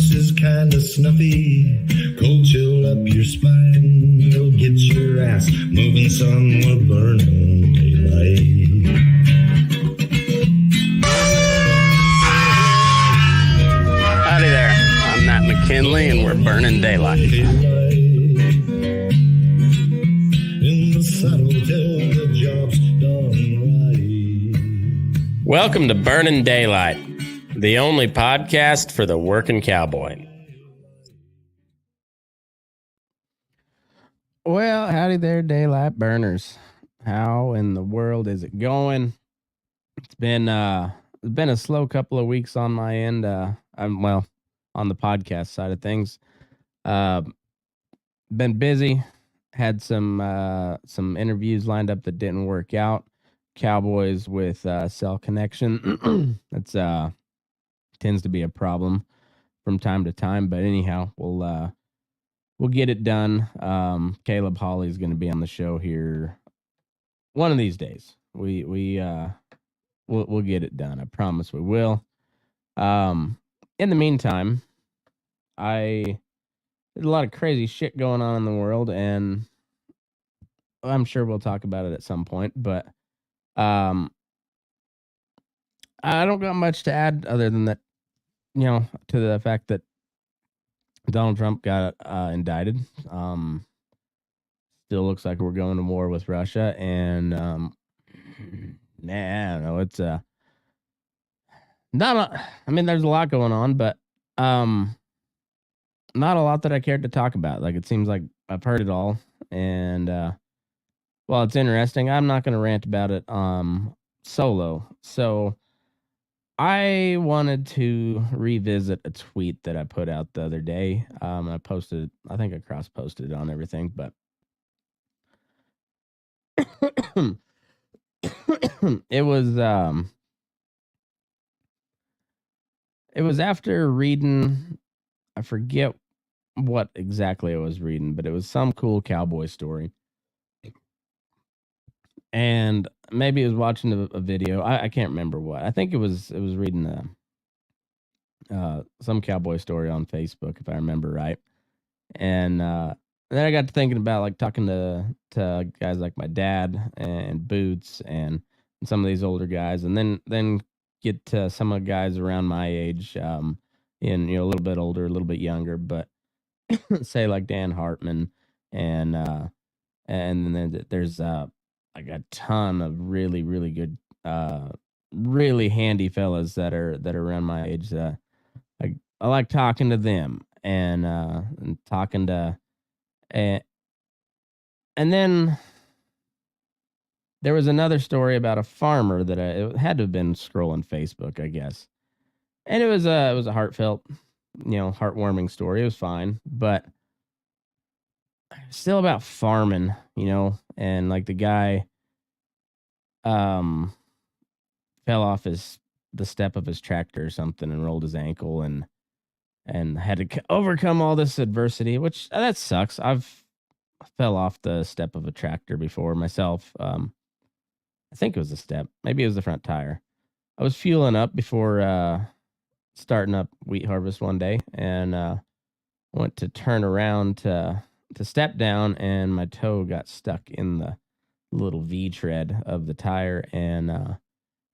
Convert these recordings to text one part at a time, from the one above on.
horse is kinda snuffy, cold chill up your spine. You'll get your ass moving, son, we're burning daylight. Howdy there, I'm Matt McKinley and we're burning daylight. In the saddle till the job's done right. Welcome to Burnin' Daylight, the only podcast for the working cowboy. Well, howdy there, daylight burners. How in the world is it going? It's been a slow couple of weeks on my end. On the podcast side of things. Been busy. Had some interviews lined up that didn't work out. Cowboys with cell connection. That's tends to be a problem from time to time, but anyhow, we'll get it done. Caleb Hawley is going to be on the show here one of these days. We'll get it done. I promise we will. In the meantime, there's a lot of crazy shit going on in the world, and I'm sure we'll talk about it at some point, but I don't got much to add other than that, to the fact that Donald Trump got indicted. Still looks like we're going to war with Russia, and I don't know. It's there's a lot going on, but not a lot that I cared to talk about. Like, it seems like I've heard it all, and well, it's interesting. I'm not going to rant about it solo. So I wanted to revisit a tweet that I put out the other day. I think I cross-posted it on everything, but it was after reading, I forget what exactly I was reading, but it was some cool cowboy story. And maybe it was watching a video. I can't remember what. I think it was reading some cowboy story on Facebook, if I remember right. And then I got to thinking about, like, talking to guys like my dad and Boots and some of these older guys, and then get to some of the guys around my age, and a little bit older, a little bit younger, but say like Dan Hartman, and then there's like a ton of really, really good, really handy fellas that are around my age. I like talking to them and talking to, and then there was another story about a farmer that it had to have been scrolling Facebook, I guess, and it was a heartfelt, heartwarming story. It was fine, but still about farming, and like the guy fell off the step of his tractor or something and rolled his ankle and had to overcome all this adversity, which that sucks. I've fell off the step of a tractor before myself. I think it was the step, maybe it was the front tire. I was fueling up before starting up wheat harvest one day, and went to turn around to step down, and my toe got stuck in the little V tread of the tire, and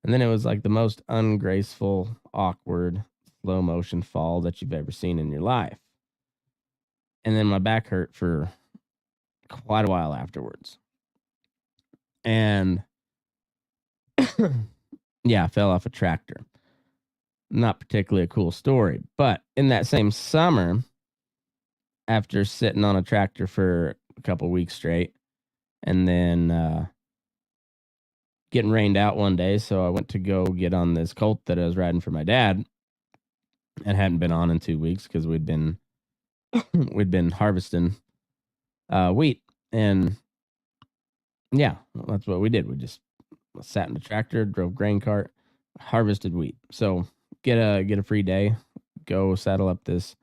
then it was like the most ungraceful, awkward, slow motion fall that you've ever seen in your life. And then my back hurt for quite a while afterwards. And yeah, I fell off a tractor. Not particularly a cool story, but in that same summer, after sitting on a tractor for a couple weeks straight, and then getting rained out one day, so I went to go get on this colt that I was riding for my dad, and hadn't been on in 2 weeks because we'd been harvesting wheat, and yeah, that's what we did. We just sat in the tractor, drove grain cart, harvested wheat. So get a free day, go saddle up this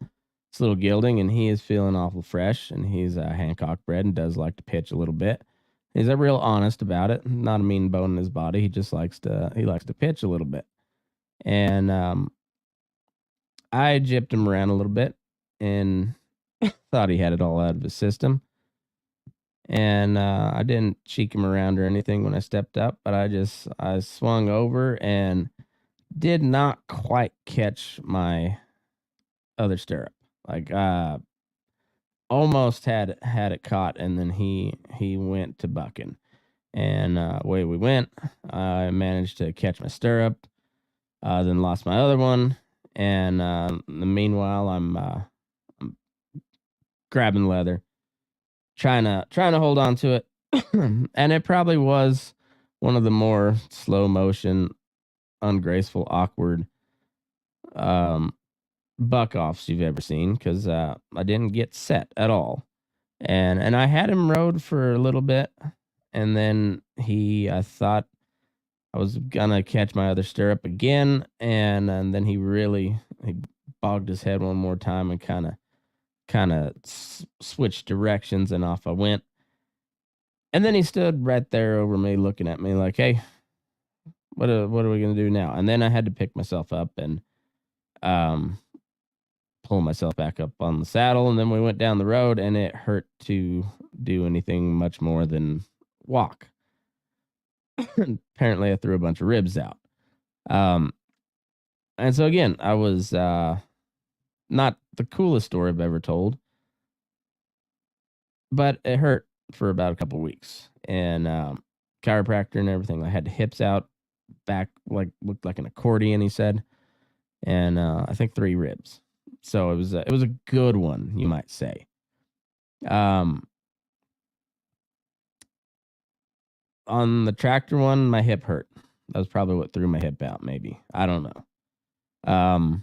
little gelding, and he is feeling awful fresh, and he's Hancock bred and does like to pitch a little bit. He's real honest about it, not a mean bone in his body. He just likes to pitch a little bit. And I gypped him around a little bit and thought he had it all out of his system. And I didn't cheek him around or anything when I stepped up, but I swung over and did not quite catch my other stirrup. Like almost had it caught, and then he went to bucking. And away we went. I managed to catch my stirrup, then lost my other one. And meanwhile, I'm grabbing leather, trying to hold on to it. And it probably was one of the more slow motion, ungraceful, awkward buck offs you've ever seen, because I didn't get set at all. And I had him rode for a little bit, and then I thought I was gonna catch my other stirrup again, and then he bogged his head one more time and kind of switched directions, and off I went. And then he stood right there over me, looking at me like, "Hey, what are we gonna do now?" And then I had to pick myself up and um pull myself back up on the saddle, and then we went down the road, and it hurt to do anything much more than walk. Apparently, I threw a bunch of ribs out. Um, and so again, I was not the coolest story I've ever told, but it hurt for about a couple weeks, and chiropractor and everything. I had the hips out, back like looked like an accordion. He said, and I think 3 ribs. So it was a good one, you might say. On the tractor one, my hip hurt. That was probably what threw my hip out. Maybe, I don't know.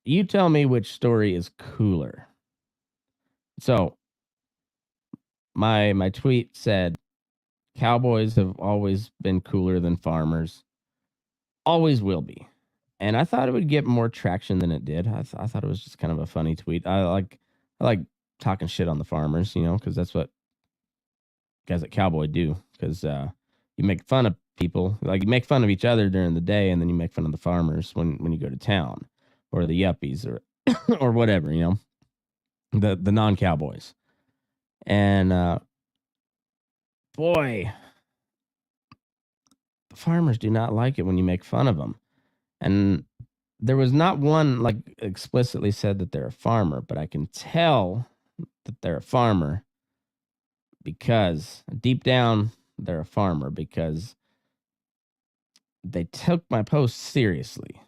You tell me which story is cooler. So my tweet said, "Cowboys have always been cooler than farmers. Always will be." And I thought it would get more traction than it did. I thought it was just kind of a funny tweet. I like talking shit on the farmers, because that's what guys at Cowboy do. Because you make fun of people, like you make fun of each other during the day, and then you make fun of the farmers when you go to town, or the yuppies, or or whatever, the non Cowboys. And boy, the farmers do not like it when you make fun of them. And there was not one like explicitly said that they're a farmer, but I can tell that they're a farmer because deep down they're a farmer, because they took my post seriously.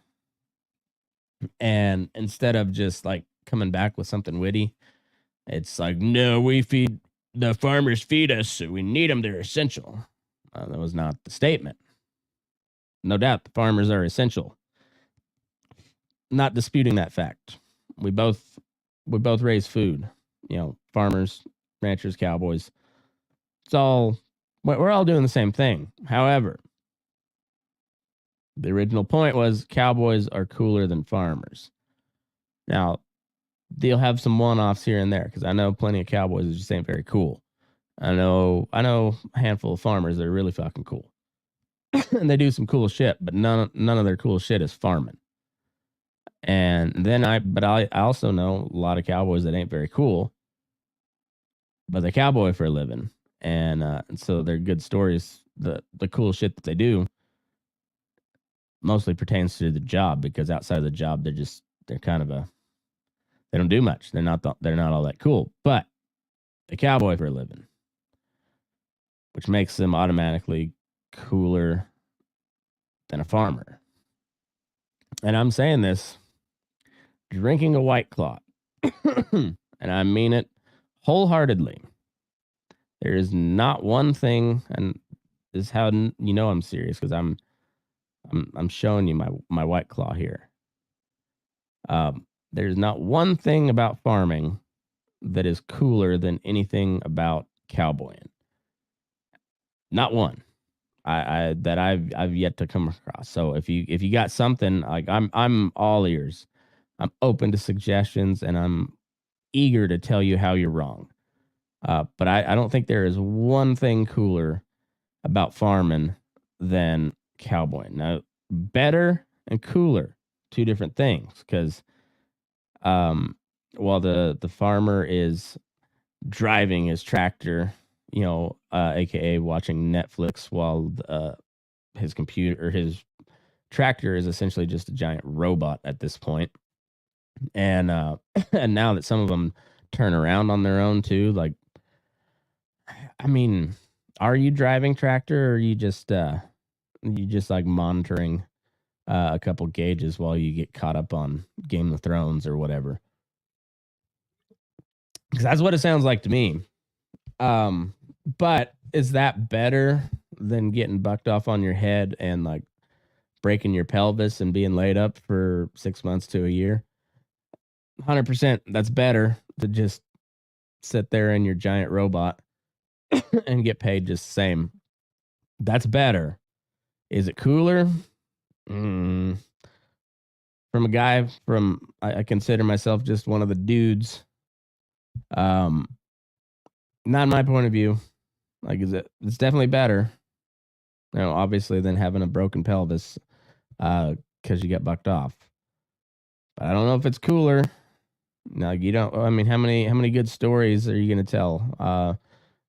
And instead of just like coming back with something witty, it's like, "No, the farmers feed us, so we need them. They're essential." That was not the statement. No doubt the farmers are essential. Not disputing that fact. We both raise food. Farmers, ranchers, cowboys. We're all doing the same thing. However, the original point was cowboys are cooler than farmers. Now, they'll have some one-offs here and there, because I know plenty of cowboys that just ain't very cool. I know a handful of farmers that are really fucking cool. And they do some cool shit, but none of their cool shit is farming. And then I also know a lot of cowboys that ain't very cool, but they cowboy for a living. And so they're good stories. The cool shit that they do mostly pertains to the job, because outside of the job, they're kind of they don't do much. They're not all that cool, but they cowboy for a living, which makes them automatically cooler than a farmer. And I'm saying this drinking a White Claw, and I mean it wholeheartedly. There is not one thing, and this is how I'm serious, because I'm showing you my White Claw here. There's not one thing about farming that is cooler than anything about cowboying. Not one. That I've yet to come across. So if you got something, like, I'm all ears. I'm open to suggestions, and I'm eager to tell you how you're wrong. But I don't think there is one thing cooler about farming than cowboying. Now, better and cooler, two different things because while the farmer is driving his tractor, aka watching Netflix while his computer or his tractor is essentially just a giant robot at this point. And and now that some of them turn around on their own too, like, I mean, are you driving tractor or are you just like monitoring a couple gauges while you get caught up on Game of Thrones or whatever? Because that's what it sounds like to me. But is that better than getting bucked off on your head and like breaking your pelvis and being laid up for 6 months to a year? 100%. That's better to just sit there in your giant robot and get paid just the same. That's better. Is it cooler? From a guy I consider myself just one of the dudes. Not my point of view. Like, it's definitely better. Obviously than having a broken pelvis because you get bucked off. But I don't know if it's cooler. No, you don't. I mean, how many good stories are you going to tell?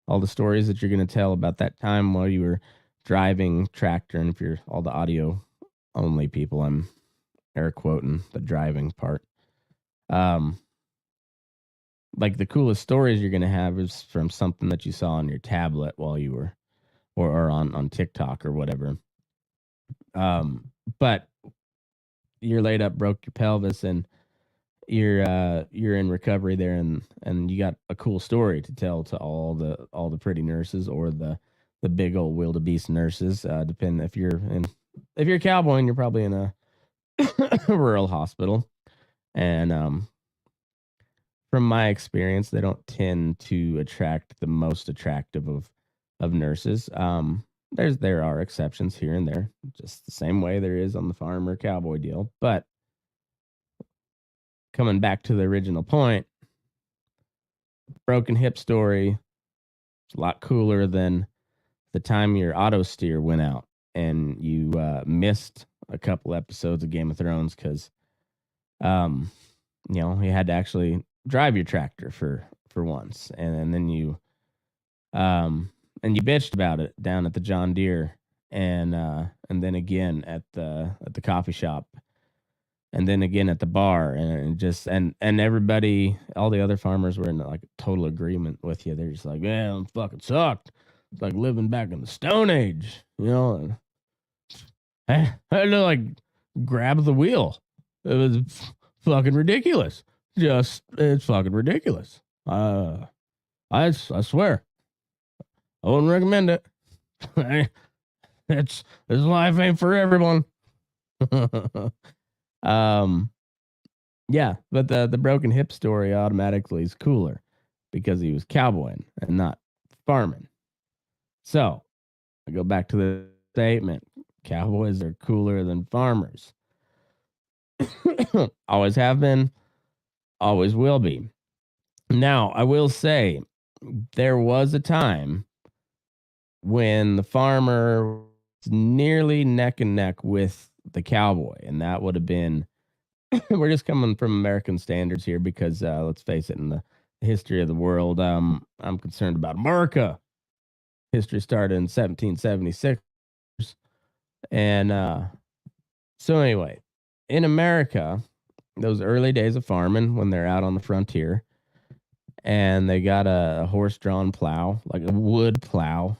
All the stories that you're going to tell about that time while you were driving tractor, and if you're all the audio only people, I'm air quoting the driving part. Like the coolest stories you're going to have is from something that you saw on your tablet while you were, or on TikTok or whatever. But you're laid up, broke your pelvis, and you're in recovery there, and you got a cool story to tell to all the pretty nurses or the big old wildebeest nurses. Depending if you're a cowboy and you're probably in a rural hospital, and from my experience, they don't tend to attract the most attractive of nurses. There are exceptions here and there, just the same way there is on the farmer cowboy deal. But coming back to the original point, broken hip story is a lot cooler than the time your auto steer went out and you missed a couple episodes of Game of Thrones because you had to actually drive your tractor for once, and then you bitched about it down at the John Deere, and then again at the coffee shop, and then again at the bar, and everybody, all the other farmers were in like total agreement with you. They're just like, man, it fucking sucked. It's like living back in the Stone Age, and I had to like grab the wheel. It was fucking ridiculous. It's fucking ridiculous. I swear, I wouldn't recommend it. This life ain't for everyone. Yeah, but the broken hip story automatically is cooler because he was cowboying and not farming. So I go back to the statement: cowboys are cooler than farmers. Always have been, always will be. Now, I will say there was a time when the farmer was nearly neck and neck with the cowboy, and that would have been, we're just coming from American standards here because let's face it, in the history of the world, I'm concerned about America. History started in 1776. And so anyway, in America, those early days of farming, when they're out on the frontier and they got a horse-drawn plow, like a wood plow,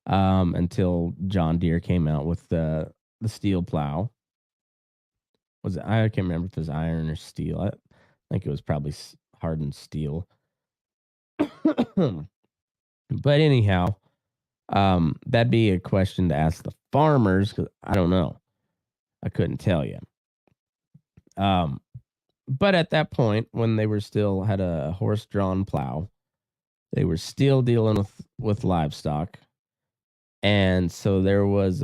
until John Deere came out with the steel plow. Was it? I can't remember if it was iron or steel. I think it was probably hardened steel. But anyhow, that'd be a question to ask the farmers because I don't know. I couldn't tell you. But at that point, when they were still had a horse-drawn plow, they were still dealing with livestock, and so there was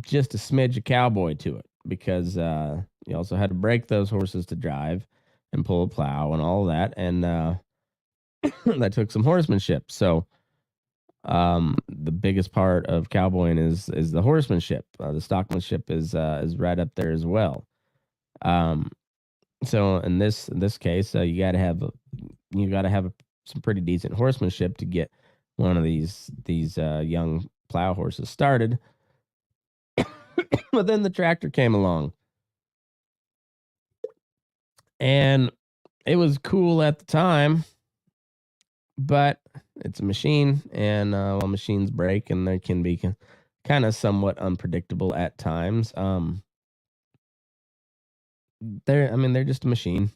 just a smidge of cowboy to it because you also had to break those horses to drive and pull a plow and all that, and that took some horsemanship. So The biggest part of cowboying is the horsemanship. The stockmanship is right up there as well. Um, so in this case, you got to have some pretty decent horsemanship to get one of these young plow horses started. But then the tractor came along, and it was cool at the time, but it's a machine, and well, machines break, and they can be kind of somewhat unpredictable at times. They're just a machine.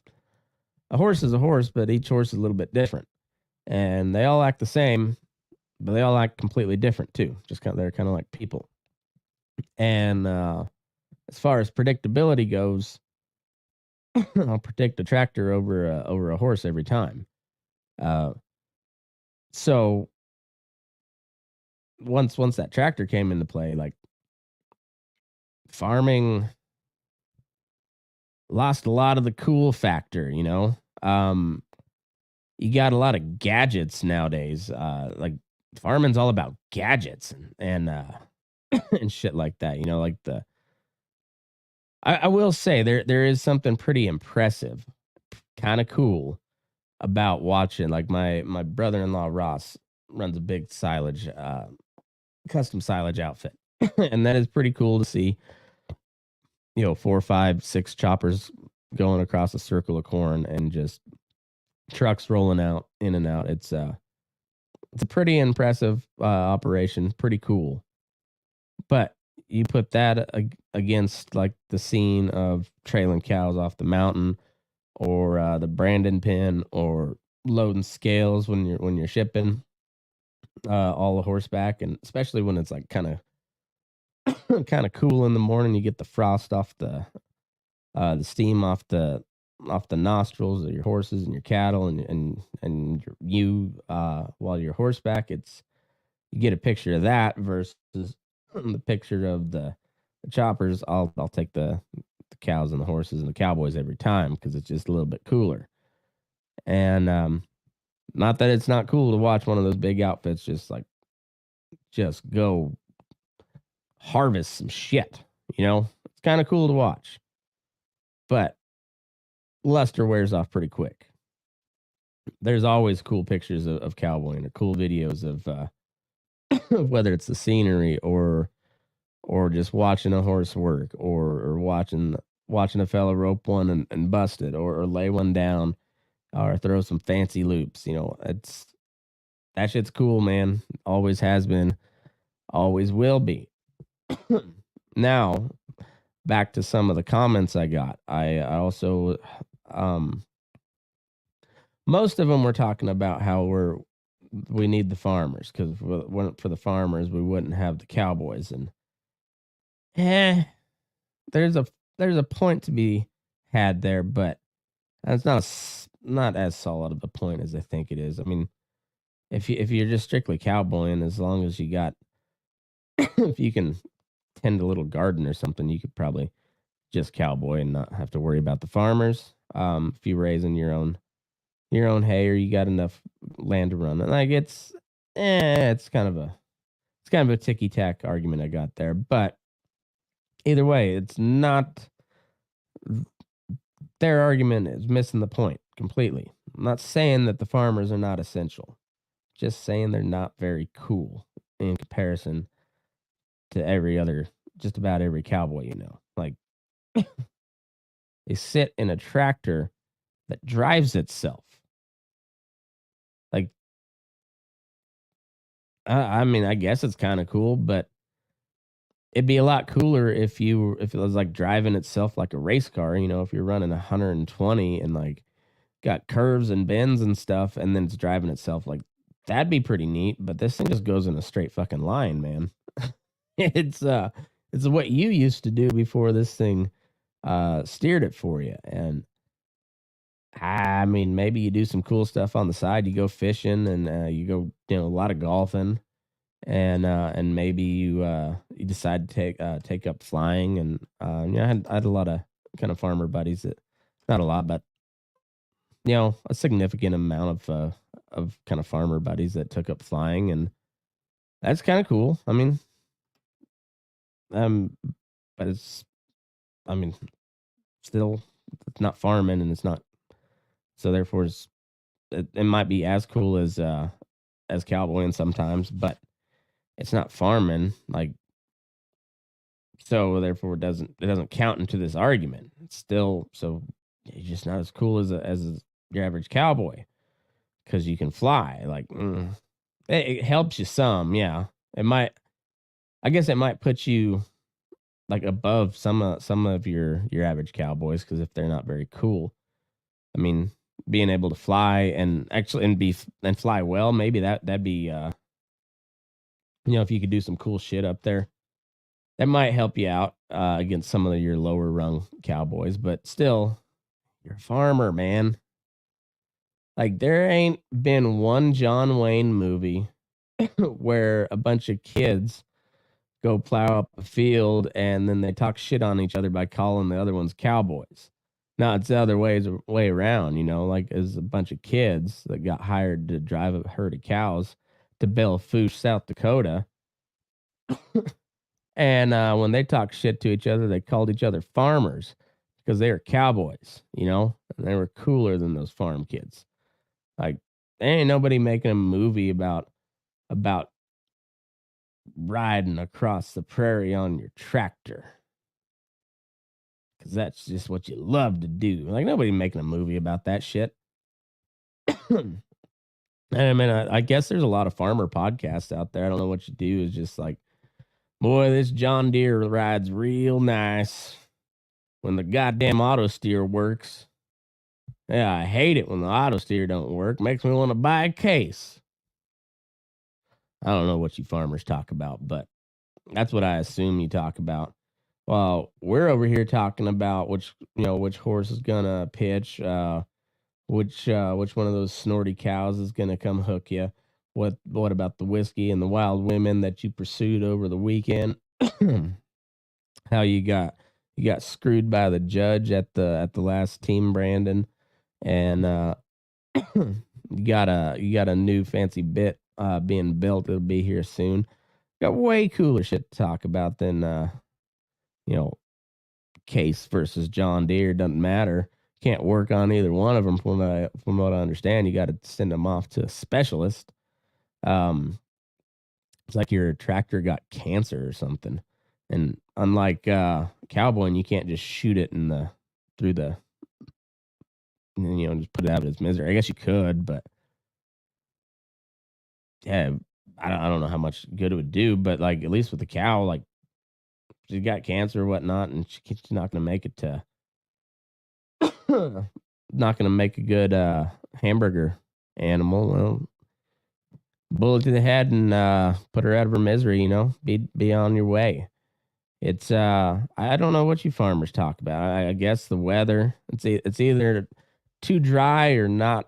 A horse is a horse, but each horse is a little bit different, and they all act the same, but they all act completely different too. Just they're kind of like people. And as far as predictability goes, I'll predict a tractor over a horse every time. Uh, so once that tractor came into play, like farming lost a lot of the cool factor. You got a lot of gadgets nowadays. Like farming's all about gadgets and and shit like that. Like I will say there is something pretty impressive, kind of cool about watching. Like my brother-in-law Ross runs a big silage, custom silage outfit, and that is pretty cool to see. 4, 5, 6 choppers going across a circle of corn and just trucks rolling out in and out. It's a pretty impressive operation, pretty cool. But you put that against like the scene of trailing cows off the mountain, or the Brandon pin, or loading scales when you're shipping all the horseback, and especially when it's like kind of cool in the morning. You get the frost off the steam off the nostrils of your horses and your cattle and while you're horseback. You get a picture of that versus the picture of the choppers. I'll take the cows and the horses and the cowboys every time because it's just a little bit cooler. And not that it's not cool to watch one of those big outfits just go harvest some shit. It's kind of cool to watch, but luster wears off pretty quick. There's always cool pictures of cowboying or cool videos of whether it's the scenery or just watching a horse work, or watching a fella rope one and bust it, or lay one down, or throw some fancy loops. That shit's cool, man. Always has been, always will be. Now, back to some of the comments I got. I also, most of them were talking about how we need the farmers, because if it weren't for the farmers, we wouldn't have the cowboys. And there's a point to be had there, but it's not as solid of a point as I think it is. I mean, if you're just strictly cowboying, as long as you got, if you can tend a little garden or something, you could probably just cowboy and not have to worry about the farmers. If you're raising your own hay, or you got enough land to run, and like it's kind of a ticky tack argument I got there, but either way, it's not. Their argument is missing the point completely. I'm not saying that the farmers are not essential, just saying they're not very cool in comparison to just about every cowboy. Like they sit in a tractor that drives itself. Like, I mean, I guess it's kind of cool, but it'd be a lot cooler if it was like driving itself like a race car. If you're running 120 and like got curves and bends and stuff, and then it's driving itself, like that'd be pretty neat. But this thing just goes in a straight fucking line, man. It's what you used to do before this thing steered it for you. And I mean, maybe you do some cool stuff on the side. You go fishing, and you go, a lot of golfing, and maybe you decide to take up flying. And I had a lot of kind of farmer buddies that, not a lot, but a significant amount of kind of farmer buddies that took up flying. And That's kind of cool. I mean, um, but it's, I mean, still, it's not farming, and it's not, so therefore it might be as cool as cowboying sometimes, but it's not farming. Like, so therefore it doesn't count into this argument. It's still, so you're just not as cool as your average cowboy because you can fly. Like, it helps you some, yeah. It might, I guess, it might put you like above some of your average cowboys because if they're not very cool, I mean, being able to fly and actually and fly well, maybe that'd be if you could do some cool shit up there, that might help you out against some of your lower rung cowboys. But still, you're a farmer, man. Like there ain't been one John Wayne movie where a bunch of kids go plow up a field and then they talk shit on each other by calling the other ones cowboys. Now it's the other way around, like as a bunch of kids that got hired to drive a herd of cows to Belfouche, South Dakota. And when they talk shit to each other, they called each other farmers because they were cowboys, and they were cooler than those farm kids. Like, there ain't nobody making a movie about riding across the prairie on your tractor because that's just what you love to do. Like, nobody making a movie about that shit. And I mean, I guess there's a lot of farmer podcasts out there. I don't know what you do. Is just like, boy, this John Deere rides real nice when the goddamn auto steer works. Yeah, I hate it when the auto steer don't work. Makes me want to buy a case. I don't know what you farmers talk about, but that's what I assume you talk about. Well, we're over here talking about which horse is gonna pitch, which one of those snorty cows is gonna come hook you. What about the whiskey and the wild women that you pursued over the weekend? How you got screwed by the judge at the last team, Brandon, and you got a new fancy bit being built. It'll be here soon. Got way cooler shit to talk about than you know Case versus John Deere. Doesn't matter. Can't work on either one of them from what I understand. You got to send them off to a specialist. Um, it's like your tractor got cancer or something. And unlike cowboying, you can't just shoot it through the just put it out of its misery. I guess you could, but yeah, I don't know how much good it would do. But like at least with the cow, like she's got cancer or whatnot, and she's not going to make it to not going to make a good hamburger animal. Well, bullet to the head and put her out of her misery. Be on your way. It's I don't know what you farmers talk about. I guess the weather. It's either too dry or not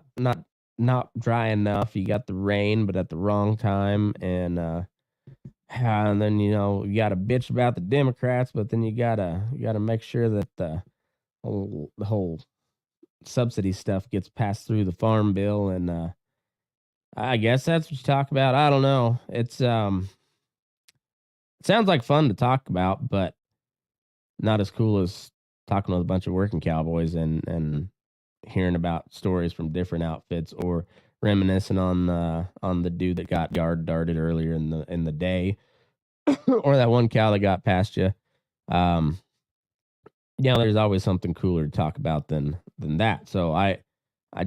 dry enough. You got the rain, but at the wrong time, and then you got to bitch about the Democrats, but then you gotta make sure that the whole subsidy stuff gets passed through the farm bill, and I guess that's what you talk about. I don't know. It sounds like fun to talk about, but not as cool as talking with a bunch of working cowboys and hearing about stories from different outfits or reminiscing on the dude that got yard darted earlier in the day or that one cow that got past you. Um, there's always something cooler to talk about than that. So I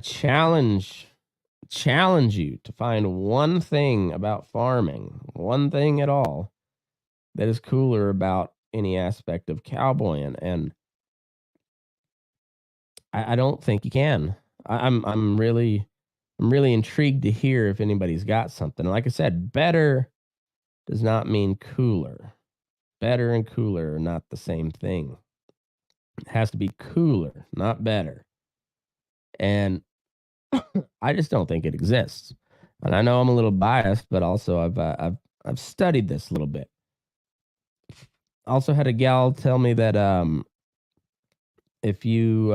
challenge you to find one thing about farming, one thing at all that is cooler about any aspect of cowboying, and I don't think you can. I'm really intrigued to hear if anybody's got something. Like I said, better does not mean cooler. Better and cooler are not the same thing. It has to be cooler, not better. And I just don't think it exists. And I know I'm a little biased, but also I've studied this a little bit. Also had a gal tell me that if you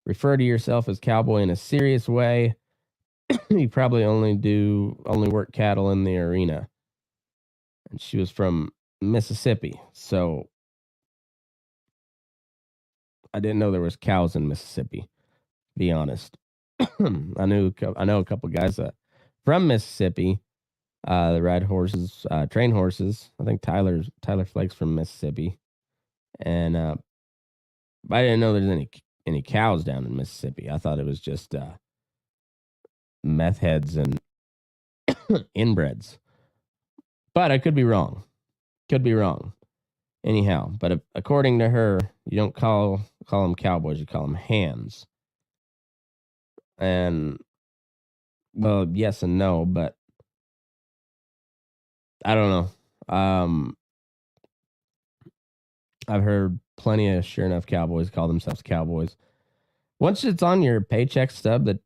refer to yourself as cowboy in a serious way, he probably only work cattle in the arena. And she was from Mississippi, so I didn't know there was cows in Mississippi. To be honest, I know a couple guys from Mississippi. That ride horses, train horses. I think Tyler Flake's from Mississippi, and I didn't know there's any cows down in Mississippi. I thought it was just meth heads and inbreds. But I could be wrong. Could be wrong. Anyhow, but according to her, you don't call them cowboys, you call them hands. And well, yes and no, but I don't know. I've heard plenty of sure enough cowboys call themselves cowboys. Once it's on your paycheck stub that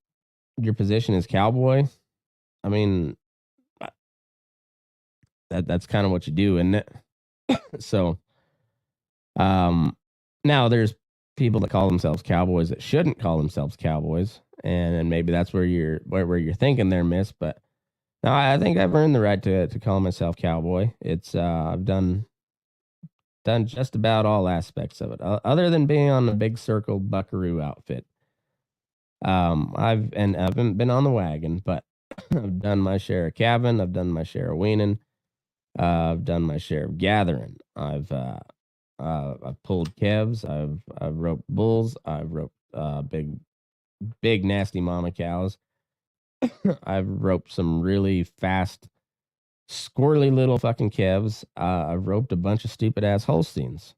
your position is cowboy, I mean, that's kind of what you do, isn't it? So, now there's people that call themselves cowboys that shouldn't call themselves cowboys, and maybe that's where you're thinking they're miss. But no, I think I've earned the right to call myself cowboy. It's I've done just about all aspects of it, other than being on the big circle buckaroo outfit. I haven't been on the wagon, but I've done my share of calving. I've done my share of weaning. I've done my share of gathering. I've pulled calves. I've roped bulls. I've roped big nasty mama cows. I've roped some really fast, squirrely little fucking calves. I've roped a bunch of stupid ass Holsteins.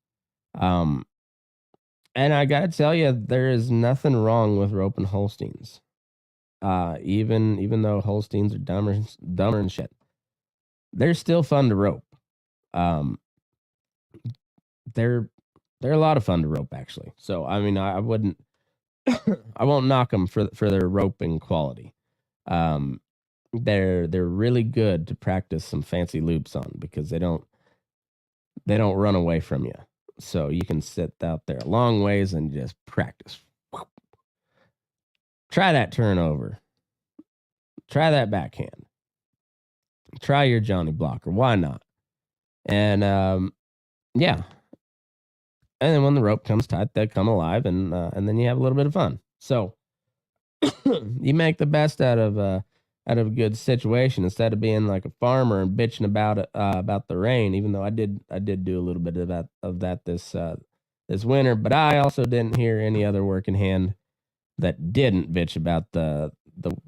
And I gotta tell you, there is nothing wrong with roping Holsteins. Even though Holsteins are dumber and shit, they're still fun to rope. They're a lot of fun to rope actually. So I mean, I wouldn't, I won't knock them for their roping quality. They're really good to practice some fancy loops on because they don't run away from you. So you can sit out there a long ways and just practice. Try that turnover. Try that backhand. Try your Johnny Blocker. Why not? And yeah. And then when the rope comes tight, they come alive, and then you have a little bit of fun. So you make the best out of a good situation instead of being like a farmer and bitching about the rain. Even though I did do a little bit of that this winter, but I also didn't hear any other working hand that didn't bitch about the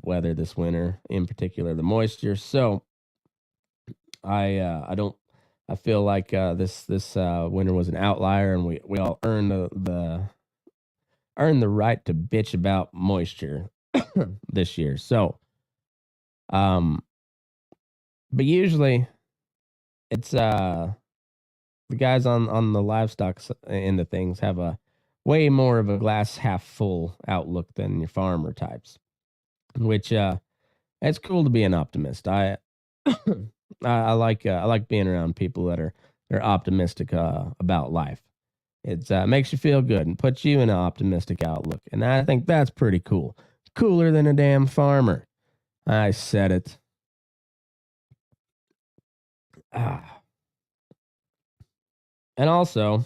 weather this winter, in particular the moisture. So I don't. I feel like this winter was an outlier, and we all earned the right to bitch about moisture this year. So, but usually it's the guys on the livestock end of things have a way more of a glass half full outlook than your farmer types, which it's cool to be an optimist. I like being around people that are optimistic about life. It makes you feel good and puts you in an optimistic outlook, and I think that's pretty cool. Cooler than a damn farmer. I said it. And also,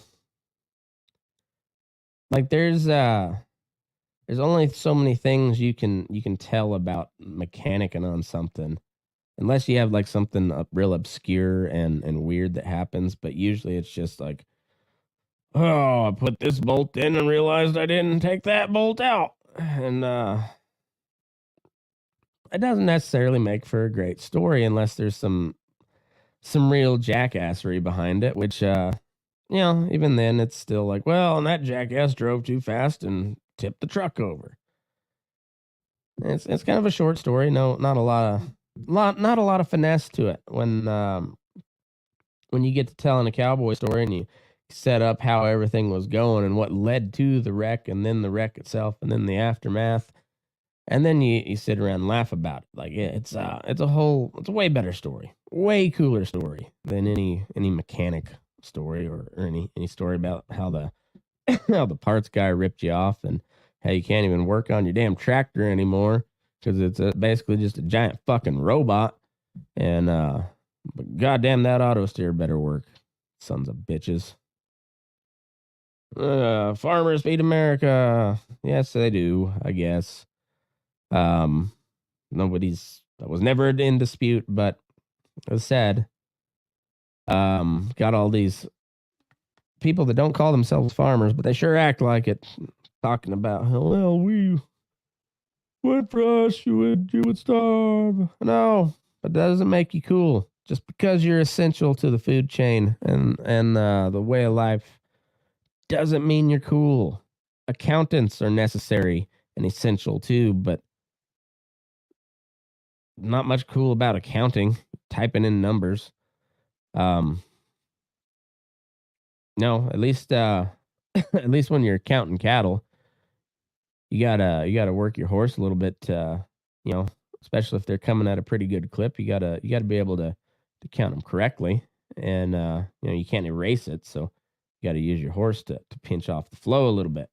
like there's only so many things you can tell about mechanicking on something, unless you have like something real obscure and weird that happens. But usually it's just like, oh, I put this bolt in and realized I didn't take that bolt out, and it doesn't necessarily make for a great story unless there's some real jackassery behind it, which even then it's still like, well, and that jackass drove too fast and tipped the truck over. It's kind of a short story. No, not a lot of finesse to it. When you get to telling a cowboy story and you set up how everything was going and what led to the wreck, and then the wreck itself, and then the aftermath, and then you sit around and laugh about it. Like it's a way better story, way cooler story than any mechanic story or any story about how the how the parts guy ripped you off and how you can't even work on your damn tractor anymore because it's basically just a giant fucking robot. And but goddamn, that auto steer better work. Sons of bitches. Farmers feed America. Yes, they do, I guess. That was never in dispute, but as said, got all these people that don't call themselves farmers, but they sure act like it, talking about, well, we went for us, you would starve. No, but that doesn't make you cool. Just because you're essential to the food chain and the way of life doesn't mean you're cool. Accountants are necessary and essential too, but not much cool about accounting, typing in numbers. No, at least at least when you're counting cattle, you gotta work your horse a little bit. Especially if they're coming at a pretty good clip, you gotta be able to count them correctly, and you can't erase it, so you gotta use your horse to pinch off the flow a little bit,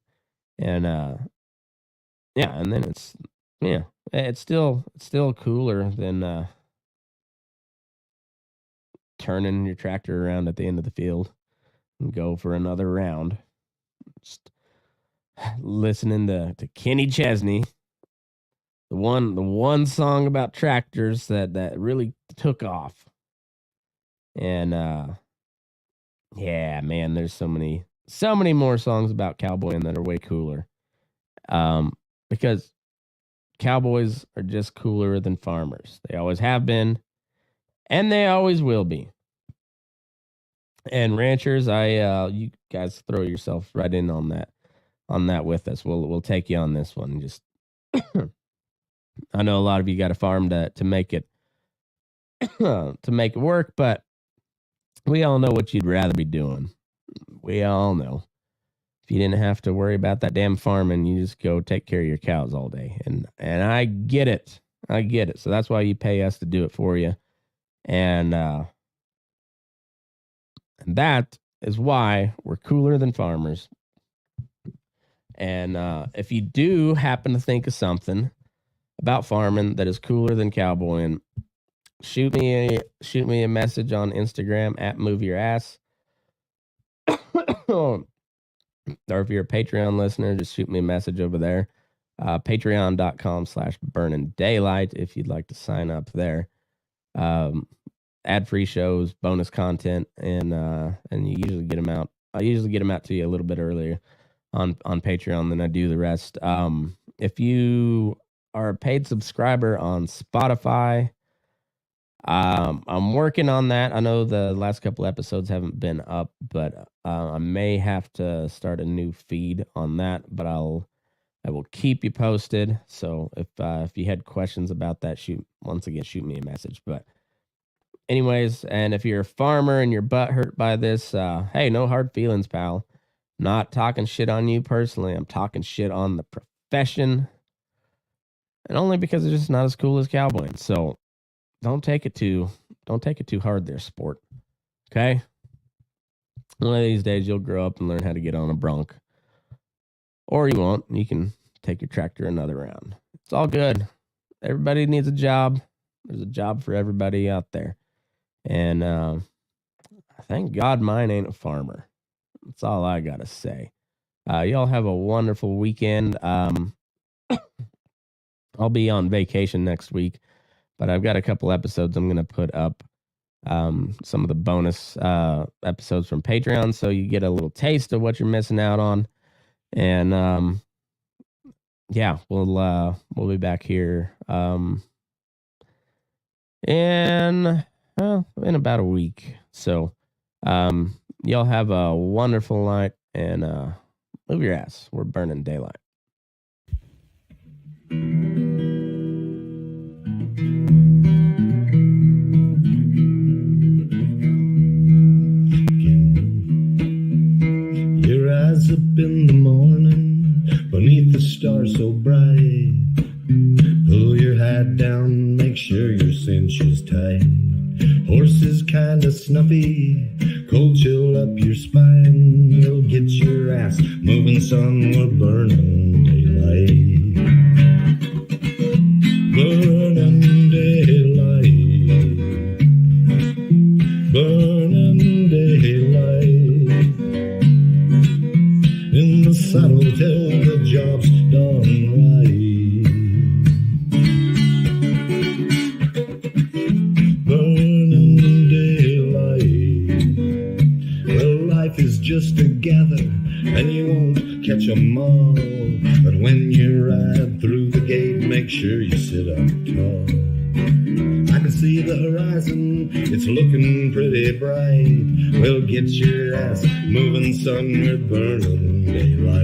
and and then it's still cooler than turning your tractor around at the end of the field and go for another round. Just listening to Kenny Chesney, the one song about tractors that really took off. And yeah, man, there's so many more songs about cowboying that are way cooler. Because cowboys are just cooler than farmers. They always have been, and they always will be. And ranchers, you guys throw yourself right in on that with us. We'll take you on this one. Just I know a lot of you got a farm to make it to make it work, but we all know what you'd rather be doing. We all know. If you didn't have to worry about that damn farming, you just go take care of your cows all day. And I get it. I get it. So that's why you pay us to do it for you. And that is why we're cooler than farmers. And if you do happen to think of something about farming that is cooler than cowboying, shoot me a message on Instagram at @moveyourass. Or if you're a Patreon listener, just shoot me a message over there. Patreon.com/BurninDaylight if you'd like to sign up there. Ad-free shows, bonus content, and you usually get them out. I usually get them out to you a little bit earlier on Patreon than I do the rest. If you are a paid subscriber on Spotify, I'm working on that. I know the last couple episodes haven't been up, but I may have to start a new feed on that. But I will keep you posted. So if you had questions about that, shoot me a message. But anyways, and if you're a farmer and your butt hurt by this, hey, no hard feelings, pal. Not talking shit on you personally. I'm talking shit on the profession, and only because it's just not as cool as cowboying. So don't take it too hard there, sport. Okay? One of these days you'll grow up and learn how to get on a bronc. Or you won't. You can take your tractor another round. It's all good. Everybody needs a job. There's a job for everybody out there. And thank God mine ain't a farmer. That's all I gotta say. Y'all have a wonderful weekend. I'll be on vacation next week, but I've got a couple episodes I'm going to put up, some of the bonus episodes from Patreon, so you get a little taste of what you're missing out on. And yeah, we'll be back here in about a week. So y'all have a wonderful night, and move your ass. We're burning daylight. Your eyes up in the morning, beneath the stars so bright. Pull your hat down, make sure your cinch is tight. Horse is kinda snuffy, cold chill up your spine. You'll get your ass moving, son, we're burning daylight. saddle till the job's done right. Burning daylight. Well, life is just a gather, and you won't catch 'em all. But when you ride through the gate, make sure you sit up tall. I can see the horizon, it's looking pretty bright. Well, get your ass moving, son, we're burning daylight.